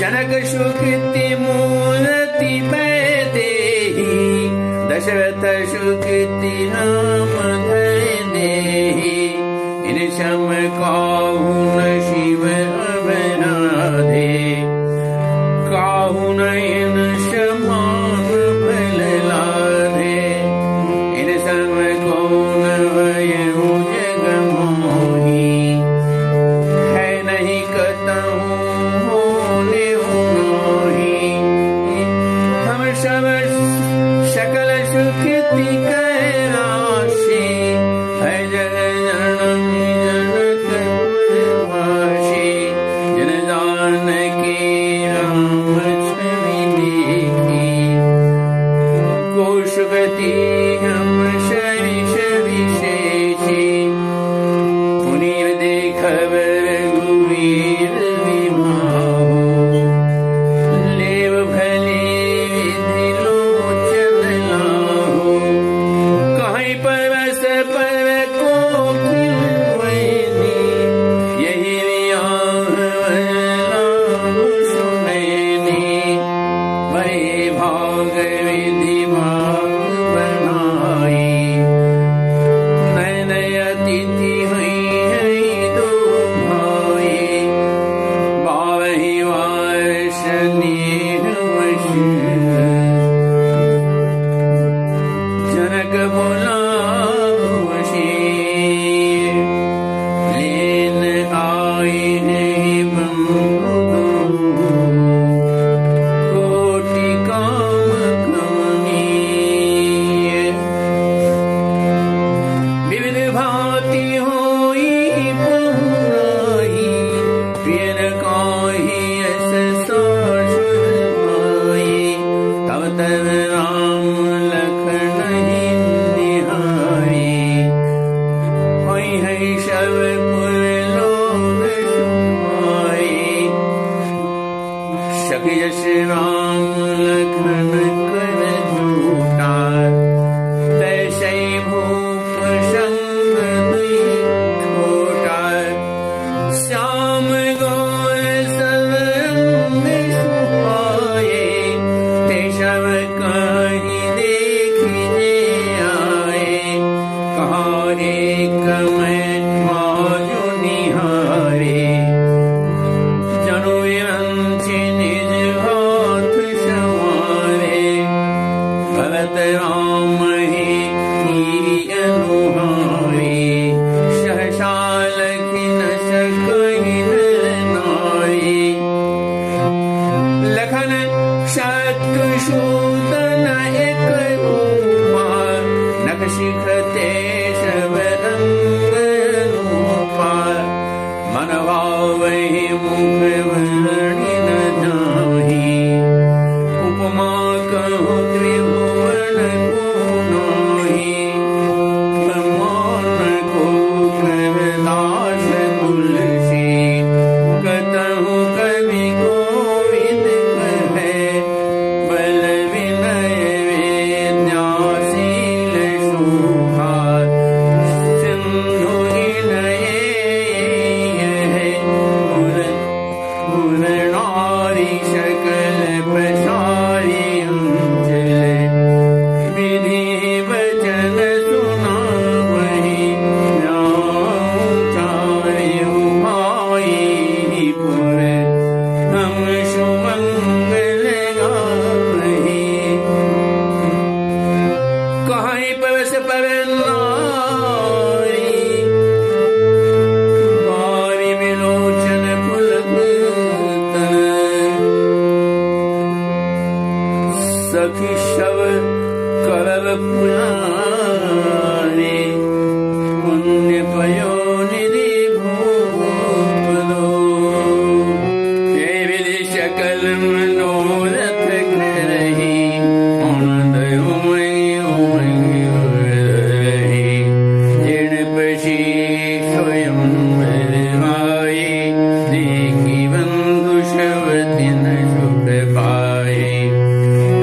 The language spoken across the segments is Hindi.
जनक सुकृति मूर्ति देहि दशरथ सुकृति राम देहि इन सम काहू न शिव अवराधे काहू न इन समान फल लाधे इन सम कौन भयउ जग मोही है नहीं कतहु होने नाही हम सब सकल सुकृति कै राशि है जग जननी जनक पुरवासी जन जान के राम छवि देखी को सुगति हम सविष विशेषी मुनि देखब रघुवीर विभाहो लेव भले विधि लोचन लाहो कहीं परस पर कोकिल वैनी यही रियाह लाभ सुनैनी वही भाग विधि भाग बनाई नयन अतिथि हुई है दो भाई बावही वर्ष नेह वश जनक बोला वशी लेन आई नहीं बंधु कोटि काम कमनीय विविध भांति होई बहुराई प्रिय काही अस सासुर भाई तब तब राम लखन ही निहारी होई है सब पुर लोग सुहाई सखी जस राम लखन कर झूठा तैसे भूप संग दुई छोटा श्याम गौर सब अंग सुहाए ते सब कहीं देखिए आए कहारे कमय माजो निहारे जनु विरंचि निज हाथ संवारे भरत राम ही अनुहारे सहसा लखि न सकहि नर नारी लखन शत्रुसूदन एक रूपा नख शिखते सब अंग रूपा मन भावहि मुख वर्णि न जाहि उपमा कहु त्रिभुवन को नाही ब्रह्मांड को प्रभदास तुलसी कतहु कवि गोविंद कहे बल विनय विद्याशील शोभा सिंधु विनय नारी सकल पसारी अंचल विधि वचन सुना वही चार्य भाई पुर हम सुमंगल गावही कहीं परस पर नारी बारी विलोचन पुलकतन सखी शव करब पुरारे पुण्य पयो निधि भूप दो हे विधि सकल मनोरथ करही आनंद उमंग रही जिन पशी स्वयं बलवाई देखी बंधु शव दिन सुख पाए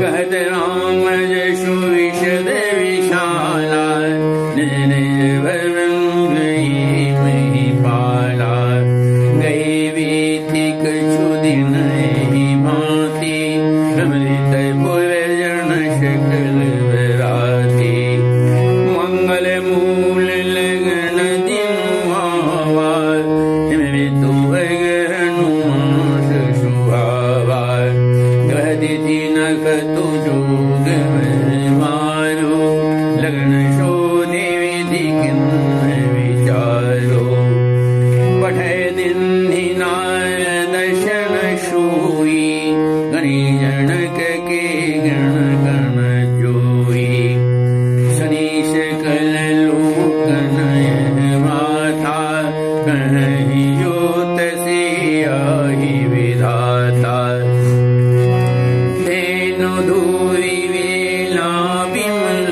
कहत राम जसु विशद विशाला गई बीती कछु दिन सोई, गणी जनक के गण गण जोई। शनि सकल लोकन यह माता, कहीं जोत से आहि विधाता। धेनु धूरी वेला विमल,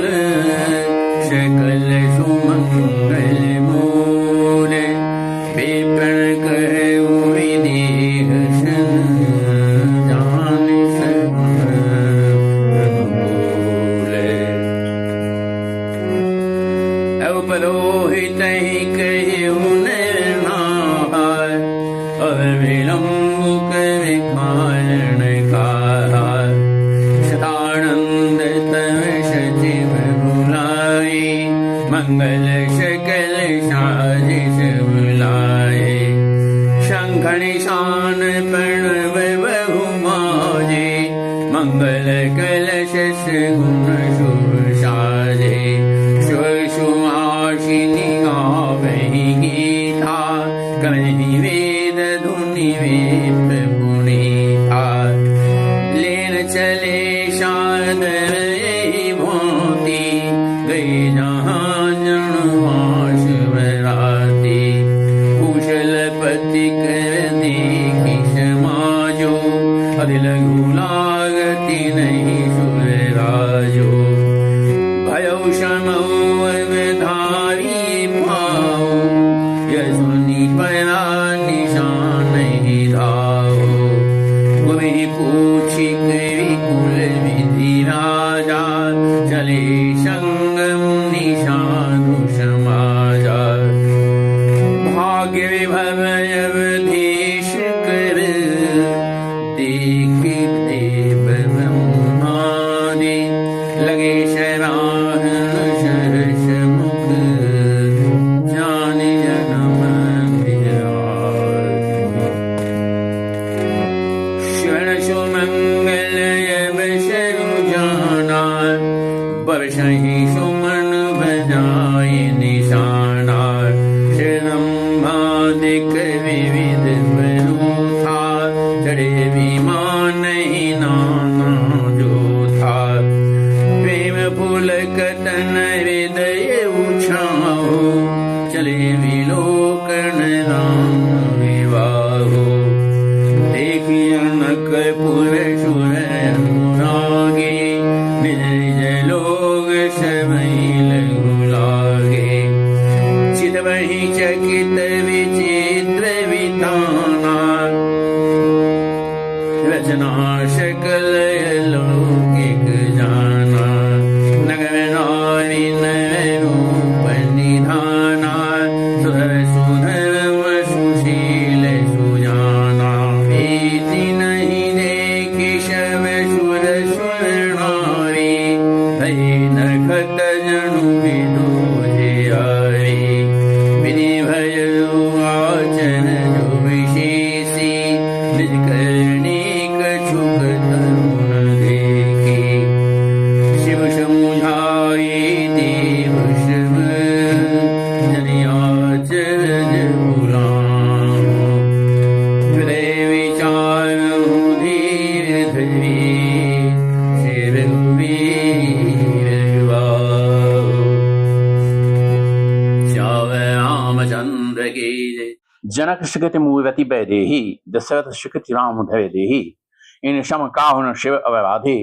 सकल सुमंगल मूल। विपिन कहु विदेह सन, जान सगुन अनुकूल। अब पुरोहित ही कहु निर्नार, अब विलंब कर कारण कहा। सदानंद तव सचिव बुलाए, मंगल सकल साजिश बुलाए। शंख निशान प्रणव बहु माजे, मंगल कलश गुण शुभ साजे। शुभ सुहासिनी गावहि गीता, कहि वेद धुनि वेद पुनीता। लेन चले सादर यही भांति, गए जहाँ जनवास बराती। कुशलपति कर देखि समाजो, अधि लघु लागति नहीं सुरराजो। भयो समौ अवधारी पाओ, यह सुनि पया निशान नहीं धाओ। कोई पूछी कवि कुल विधि राजा, चले संगम निशानु समाजा। भाग्य विभव अवधेश कर, देखि देव ब्रह्मादि। लगे शराहन सहस मुख, जानि जनम विराज। शरण सुमंगल अवसर जाना, बरसहि सुमन बजाए निशाना। श्रम्भादिक विविध बरूथा, चढ़े विमान ही नाना जो था। प्रेम पुलकतन हृदय उछाओ, चले विलोकन राम विवाहो। देखि जनकपुर सुर अनुरागे, निज निज लोग सबहि लघु लागे। चितवहि चकित विचित्र विताना, रचना सकल लौकिक जाना। नगर नारी नर रूप निधाना, सुधर सुधर्म सुशील सुजाना। प्रीति नहीं देखि सब सुर सुर नारी, भई नरखत जनु विदोजियारी। विधि भयो आचर जो विशेषी, निज करनी कछुक तरुण देखी। शिव समुझाए देव शिव, जनि आचरज गुलाम। हृदय विचारहु धीर धरी, शिर वीर युवाओ। श्याम रामचंद्र की जय। जनक सुकृति मूर्ति वैदेही, दशरथ सुकृति राम धवे देही। इन सम काहुन शिव अवराधे,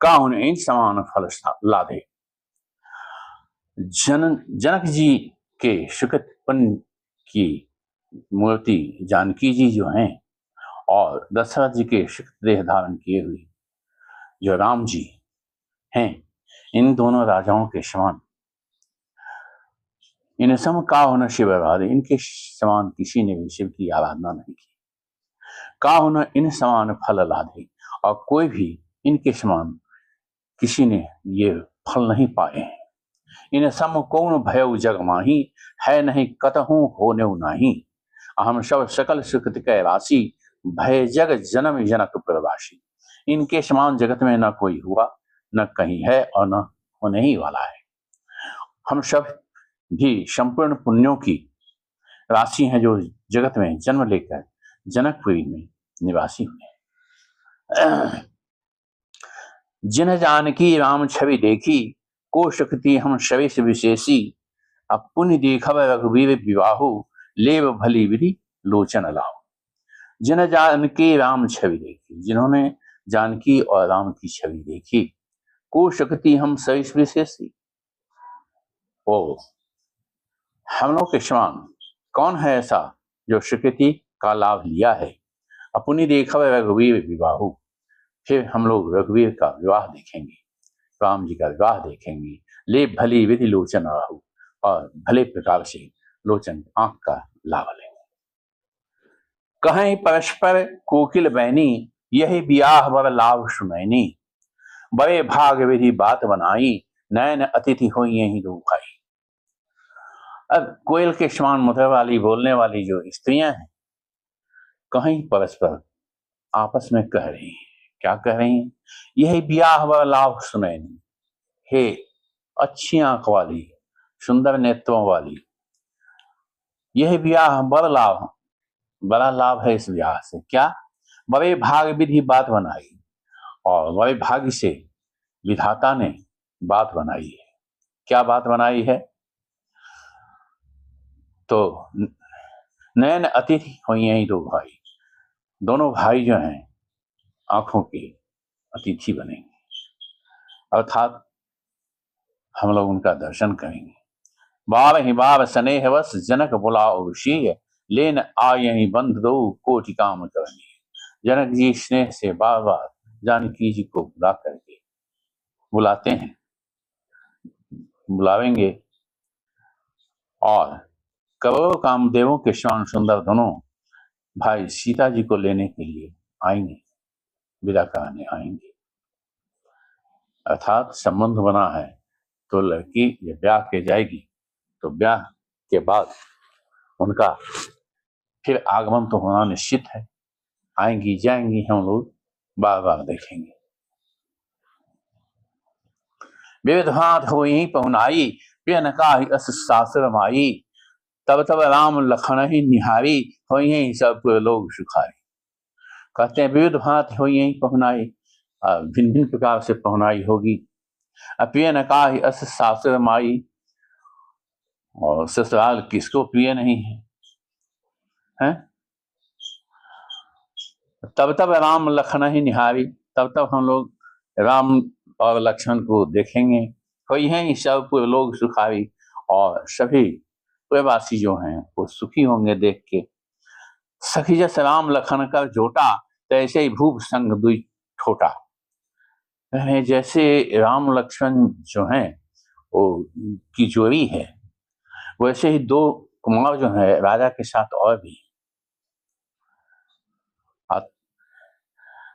काहुन इन समान फल लाधे। जनक जी के सुकृतपन की मूर्ति जानकी जी जो हैं, और दशरथ जी के सुकृत देह धारण किए हुए जो राम जी हैं, इन दोनों राजाओं के समान इन सम काहुन शिव अवराधे। इनके समान किसी ने भी शिव की आराधना नहीं की। काहुन इन समान फल लाधे, और कोई भी इनके समान किसी ने ये फल नहीं पाए हैं। इन सम कौन भयउ जग माही, है नहीं कतहु होने नाही। हम सब सकल सुकृत कै राशि, भय जग जन्म जनक प्रवासी। इनके समान जगत में न कोई हुआ, न कहीं है, और न होने ही वाला है। हम सब भी संपूर्ण पुण्यों की राशि हैं, जो जगत में जन्म लेकर जनकपुरी में निवासी हुए। जिन जानकी राम छवि देखी, को शक्ति हम शवेश विशेषी। अब पुण्य देखब रघुवीर विवाहु, लेव भली विधि लोचन लाओ। जिन जानकी राम छवि देखी, जिन्होंने जानकी और राम की छवि देखी, को शक्ति हम शवेश विशेषी। ओ हम लोग के समान कौन है ऐसा जो शक्ति का लाभ लिया है। अपनी देखब रघुवीर विवाहु, फिर हम लोग रघुवीर का विवाह देखेंगे, राम जी का विवाह देखेंगे। ले भली विधि लोचन राहु, और भले प्रकार से लोचन आंख का लाभ लेंगे। कहें परस्पर कोकिल बैनी, यही ब्याह बर लाभ सुनैनी। बड़े भाग विधि बात बनाई, नयन अतिथि हो यही दो भाई। अब कोयल के समान मधुर वाली बोलने वाली जो स्त्रियां हैं, कहीं परस्पर आपस में कह रही हैं। क्या कह रही हैं? यही ब्याह व लाभ सुनैनी। हे अच्छी आंख वाली, सुंदर नेत्रों वाली, यही ब्याह बड़ा लाभ है इस ब्याह से। क्या? बड़े भाग विधि बात बनाई, और बड़े भाग्य से विधाता ने बात बनाई है। क्या बात बनाई है? तो नयन अतिथि हो यही दो भाई, दोनों भाई जो हैं आंखों के अतिथि बनेंगे, अर्थात हम लोग उनका दर्शन करेंगे। बार ही बार स्नेहवश जनक बुलाओ ऋषि, लेन आयहि बंध दो कोटि काम करनी। जनक जी स्नेह से बार बार जानकी जी को बुला करके बुलाते हैं, बुलावेंगे, और करोड़ों कामदेवों के समान सुंदर दोनों भाई सीता जी को लेने के लिए आएंगे, विदा कराने आएंगे। अर्थात संबंध बना है तो लड़की जब ब्याह के जाएगी तो ब्याह के बाद उनका फिर आगमन तो होना निश्चित है। आएंगी जाएंगी, हम लोग बार बार देखेंगे। विविध हाथ हो यही पहुनाई, प्रिय न काहि अस सासुर माई। तब तब राम लखन ही निहारी, हो यही सब लोग सुखारी। कहते हैं विविध हाथ हो यही पहुनाई, भिन्न भिन्न प्रकार से पहुनाई होगी। प्रिय न काहि अस सासुर माई, और ससुराल किसको प्रिय नहीं है, हैं? तब तब राम लखन ही निहारी, तब तब हम लोग राम और लक्ष्मण को देखेंगे। कोई है सब लोग सुखारी, और सभी पुरवासी जो हैं वो सुखी होंगे देख के। सखी जस राम लखन कर जोटा, तैसे ही भूप संग दुई ठोटा। जैसे राम लक्ष्मण जो हैं वो की जोड़ी है, वैसे ही दो कुमार जो है राजा के साथ और भी।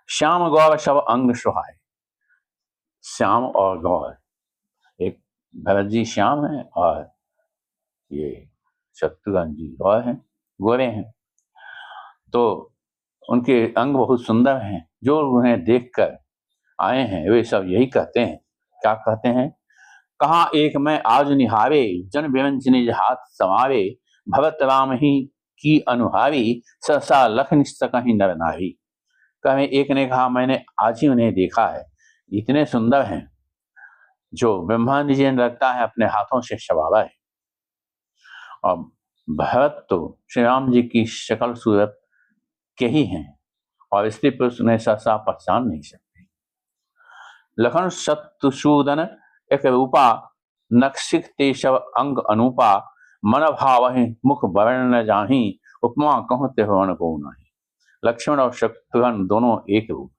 श्याम गौर सब अंग सुहाए, श्याम और गौर, एक भरत जी श्याम है और ये शत्रुघ्न जी गौर हैं, गोरे हैं। तो उनके अंग बहुत सुंदर हैं। जो उन्हें देखकर आए हैं वे सब यही कहते हैं। क्या कहते हैं? कहा एक मैं आज निहारे, जन विवंच निज हाथ समारे। भरत राम ही की अनुहारी, सहसा लखन सकहि नर नारी। कहे एक ने कहा मैंने आज ही उन्हें देखा है, इतने सुंदर हैं जो ब्रह्मांड जी ने लगता है अपने हाथों से सवारा है। और भरत तो श्री राम जी की शक्ल सूरत के ही हैं, और स्त्री पुरुष उन्हें सहसा पहचान नहीं सकते। लखन शत्रुसूदन एक रूपा, नक्षिक तेशव अंग अनूपा। मन भाव मुख वर्ण जाही, उपमा कहूँ त्रिभुवन को नहीं। लक्ष्मण और शत्रुघ्न दोनों एक रूप,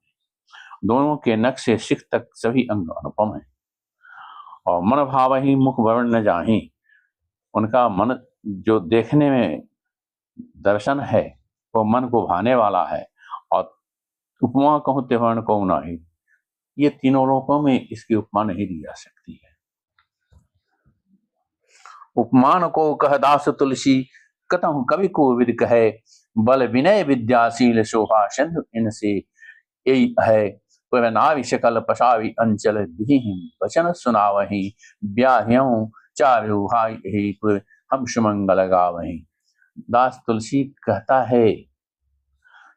दोनों के नख से शिख तक सभी अंग अनुपम है। और मन भाव ही मुख वर्ण जाही, उनका मन जो देखने में दर्शन है वो मन को भाने वाला है। और उपमा कहूँ त्रिभुवन को नहीं, ये तीनों रूपों में इसकी उपमा नहीं दी जा सकती है। उपमान को कह दास तुलसी, कतहु कवि को विद कहे। बल विनय विद्याशील शोभा सिंधु इनसे यही है। नाभि शकल पशावि अंचल विधि वचन सुनावही। ब्याह्यों चारु भाई हम सुमंगल गावही। दास तुलसी कहता है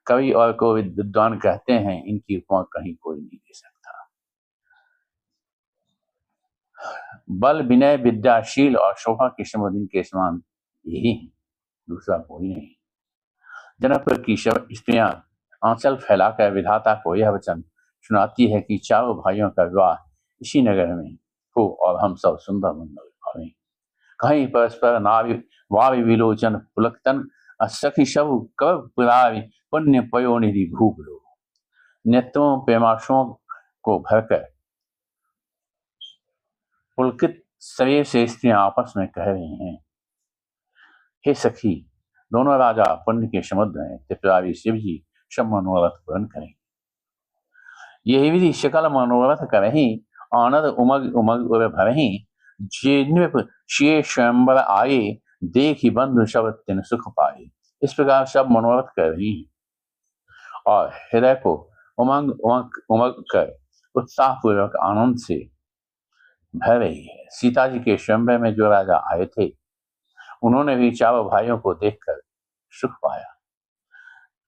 कवि और को विद्वान कहते हैं, इनकी उपमा कहीं कोई नहीं दे सकता। बल, विनय, विद्याशील और शोभा के समुद्र के समान यही है, दूसरा कोई नहीं। जनकपुर की स्त्रियां आंचल फैलाकर विधाता को यह वचन सुनाती है कि चारों भाइयों का विवाह इसी नगर में हो और हम सब सुंदर मंगल पावें। कहीं परस्पर नाभि वावि विलोचन पुलकतन सखी सब कब पुरावि पुण्य पयोनिधि भूप लो। नेत्रों पेमाशों को भरकर पुलकित शरीर से स्त्रियां आपस में कह रही हैं, हे सखी, दोनों राजा पुण्य के समुद्र हैं, त्रिपुरारी शिव जी सब मनोरथ पूर्ण करें। यही विधि सकल मनोरथ करही, आनंद उमग उमग उर भरही, जिन्व शिये स्वयंवर आए, देखी बंधु सब तिन सुख पाए। इस प्रकार सब मनोरथ कर रही हैं और हृदय को उमंग उमग उमग कर उत्साह पूर्वक आनंद से भर रही है। सीता जी के स्वयंवर में जो राजा आए थे, उन्होंने भी चारों भाइयों को देखकर सुख पाया।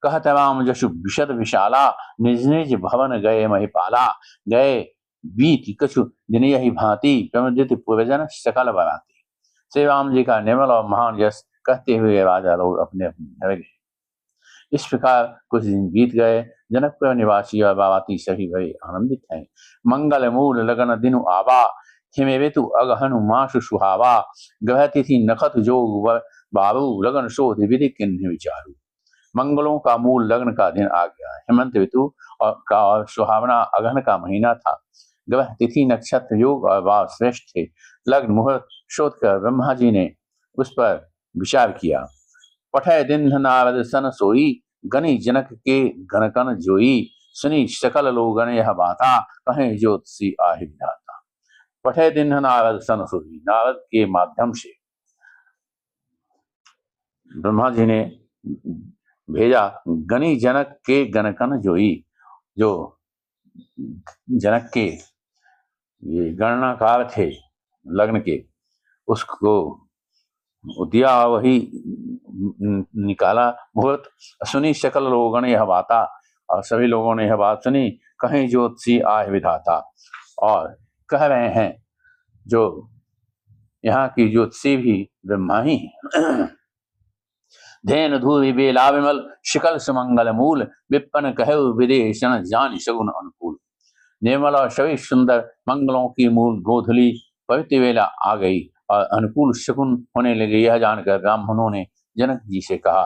कहत राम जशु विशद विशाला, निज निज भवन गए महिपाला, गए बीत कछु दिन यही भांति, प्रमुदित पूर्वजन सकल बराती। श्री राम जी का निर्मल और महान यश कहते हुए राजा लोग अपने अपने घर गए। इस प्रकार कुछ दिन बीत गए। जनकपुर निवासी और बाराती सभी बड़े आनंदित हैं। मंगल मूल लगन दिनु आवा, हिमे ऋतु अगहनु मासु सुहावा, ग्रह तिथि नखत जोग बारू, लगन शोध विधि किन्हि विचारू। मंगलों का मूल लग्न का दिन आ गया। हेमंत ऋतु और सुहावना अगहन का महीना था। ग्रह तिथि नक्षत्र योग और वार श्रेष्ठ थे। लग्न मुहूर्त शोध कर ब्रह्मा जी ने उस पर विचार किया। पठय दिन नारद सन सोई, गनि जनक के गणकन जोई, सुनी सकल लोगन यह बाता, कहें ज्योतिषी आहि विधाता। पठय दिन नारद सन सोई, नारद के माध्यम से ब्रह्मा जी ने भेजा गनि जनक के गणकन जोई, जो जनक के ये गणनाकार थे लग्न के, उसको दिया, वही निकाला मुहूर्त। सुनी सकल लोगों ने यह बाता, और सभी लोगों ने यह बात सुनी, कहीं ज्योतिषी आह विधाता। और कह रहे हैं जो यहाँ की ज्योतिषी भी ब्रह्मा ही है। धैन धूवि बेला विमल, शिकल सुमंगल मूल, विपन कहु विदेशन जान सगुन अनुकूल। निर्मल और सभी सुंदर मंगलों की मूल गोधुली पवित्र वेला आ गई और अनुकूल शकुन होने लगे। यह जानकर ब्राह्मणों ने जनक जी से कहा,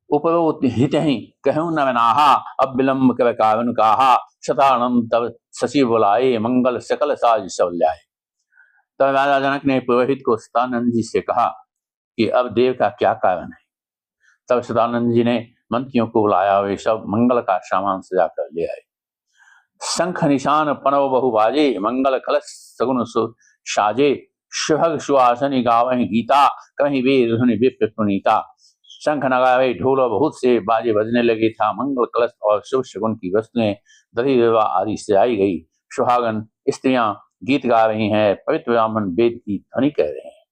उपरोत हित ही कहूं न नाहा, अब विलंब कर कारण कहा, शतानंद तब शशि बुलाए, मंगल सकल साज सब ल्याए। तब राजा जनक ने पुरोहित को सतानंद जी से कहा कि अब देव का क्या कारण है। तब सतानंद जी ने मंत्रियों को बुलाया, वे सब मंगल का सामान सजा कर ले आए। शंख निशान पनव बहु बाजे, मंगल कलश सगुन साजे, सुभग सुहासनी गावहि गीता, कहीं वेद धुनि विप्र पुनीता। शंख नगावे ढोल और बहुत से बाजे बजने लगे था। मंगल कलश और शुभ शगुन की वस्तुएं दही विवाह आदि से आई गई। सुहागन स्त्रियां गीत गा रही हैं, पवित्र ब्राह्मण वेद की ध्वनि कह रहे हैं।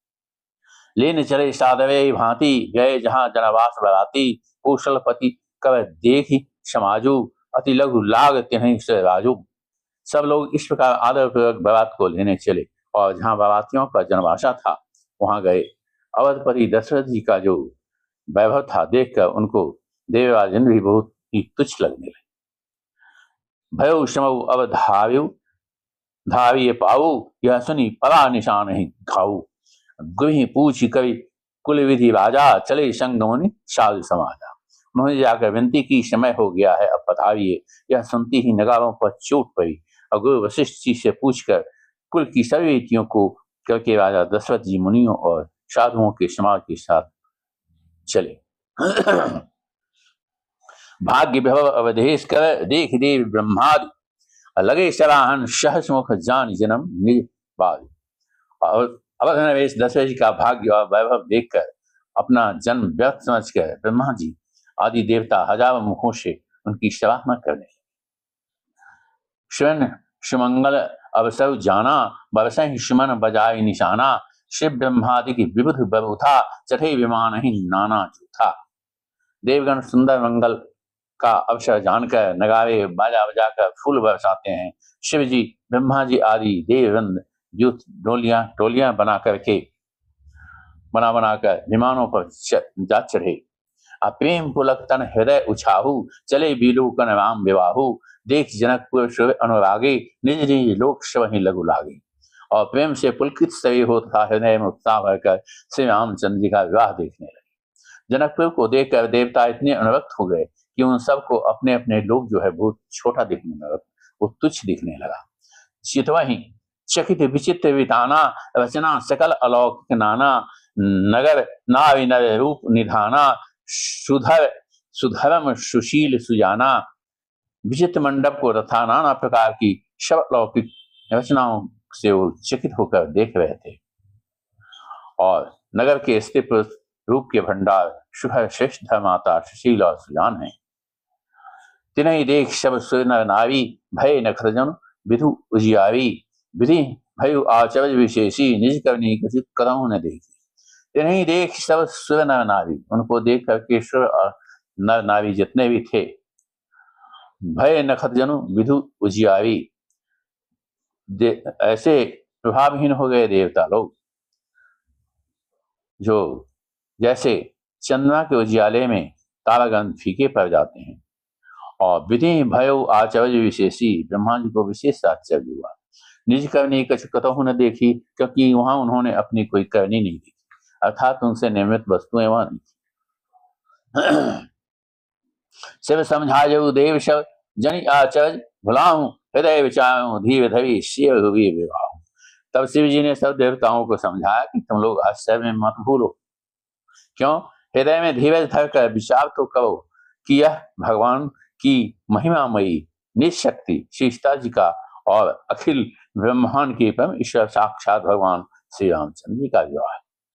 लेन चले साधवे भांति, गए जहां जनवास बराती, कौशलपति कव देखी समाजू, अति लघु लाग तिन्हि से राजू। सब लोग इस प्रकार आदर पूर्वक बारात को लेने चले और जहां बारातियों का जनवासा था वहां गए। अवधपति दशरथ जी का जो वैभव था देखकर उनको देवराज इंद्र भी बहुत ही तुच्छ लगने लगे। भयो समऊ अब धाविय पाऊ, यह सुनी परा निशान ही घाऊ। गुहि पूछ कवि कुल विधि राजा, चले संग मुनि साधु समाजा। उन्होंने जाकर विनती की, समय हो गया है, अब पधारिए। यह सुनती ही नगारों पर चोट पड़ी और गुरु वशिष्ठ जी से पूछकर कुल की सभी रीतियों को करके राजा दशरथ जी मुनियों और साधुओं के समाज के साथ चले। भाग्य विभव अवधेश कर, देख देव ब्रह्मादि, लगे सराहन सहस मुख जान जन्म निज बाल। और अवध नरेश दशरथ जी का भाग्य और वैभव देखकर अपना जन्म व्यर्थ समझकर ब्रह्मा जी आदि देवता हजारों मुखों से उनकी सराहना करने। स्वर्ण सुमंगल अवसर जाना, बरसहि सुमन बजाय निशाना, शिव ब्रह्मादि की विबुध बबूथा, चढ़े विमान ही नाना जूथा। देवगण सुंदर मंगल का अवसर जानकर नगाड़े बाजा बजाकर फूल बरसाते हैं। शिव जी, ब्रह्मा जी आदि देववृंद यूथ टोलियां बनाकर विमानों पर जा चढ़े। अप्रेम पुलक तन हृदय उछाहू, चले बीलूकन राम विवाहू। देख जनकपुर शिव अनुरागे, निज निज लोक शिव ही लघु लागे। और प्रेम से पुलकित सभी होता हृदय में उत्साह भरकर श्री रामचंद्र जी का विवाह देखने लगे। जनकपुर को देखकर देवता इतने अनुरक्त हो गए कि उन सबको अपने अपने लोग जो है बहुत छोटा दिखने लगा, वो तुच्छ दिखने लगा। चितवही चकित विचित्र विताना, रचना सकल अलौकिक नाना। नगर नावि नर रूप निधाना, सुधर्म सुशील सुजाना। विचित्र मंडप को तथा नाना प्रकार की सब अलौकिक रचनाओं से वो चकित होकर देख रहे थे। और नगर के स्थित रूप के भंडार सुखर श्रेष्ठ धर्माता सुशील और सुजान है। तिन्हीं देख सब सुनर नारी, भय नखरजन विधु उजियारी। विधि भयु आचरज विशेषी, निज करनी कछु करहु न देखी। तिन्हीं देख सब सुर नर नारी, उनको देख करके सुर और नर नारी जितने भी थे, भय नखरजनु विधु उजियारी, ऐसे प्रभावहीन हो गए देवता लोग, जो जैसे चंद्रमा के उजियाले में तारागण फीके पड़ जाते हैं। और विधि भयो आचर्य विशेषी, ब्रह्मा जी को विशेष आश्चर्य हुआ। निज करनी कछु कतहु न देखी, क्योंकि वहां उन्होंने अपनी कोई करनी नहीं देखी, अर्थात उनसे निर्मित वस्तुएं वहां नहीं थी। शिव समझायु देव शव, जनि आचर्य भुलाऊं, हृदय विचारूं, धीरे धरी शिव हुई विवाह। तब शिव जी ने सब देवताओं को समझाया कि तुम लोग आश्चर्य में मत भूलो, क्यों? हृदय में धीरज धरकर विचार तो करो कि यह भगवान की महिमामयी निशक्ति सीता जी का और अखिल ब्रह्मांड के परम ईश्वर साक्षात भगवान श्री रामचंद्र जी का विवाह है।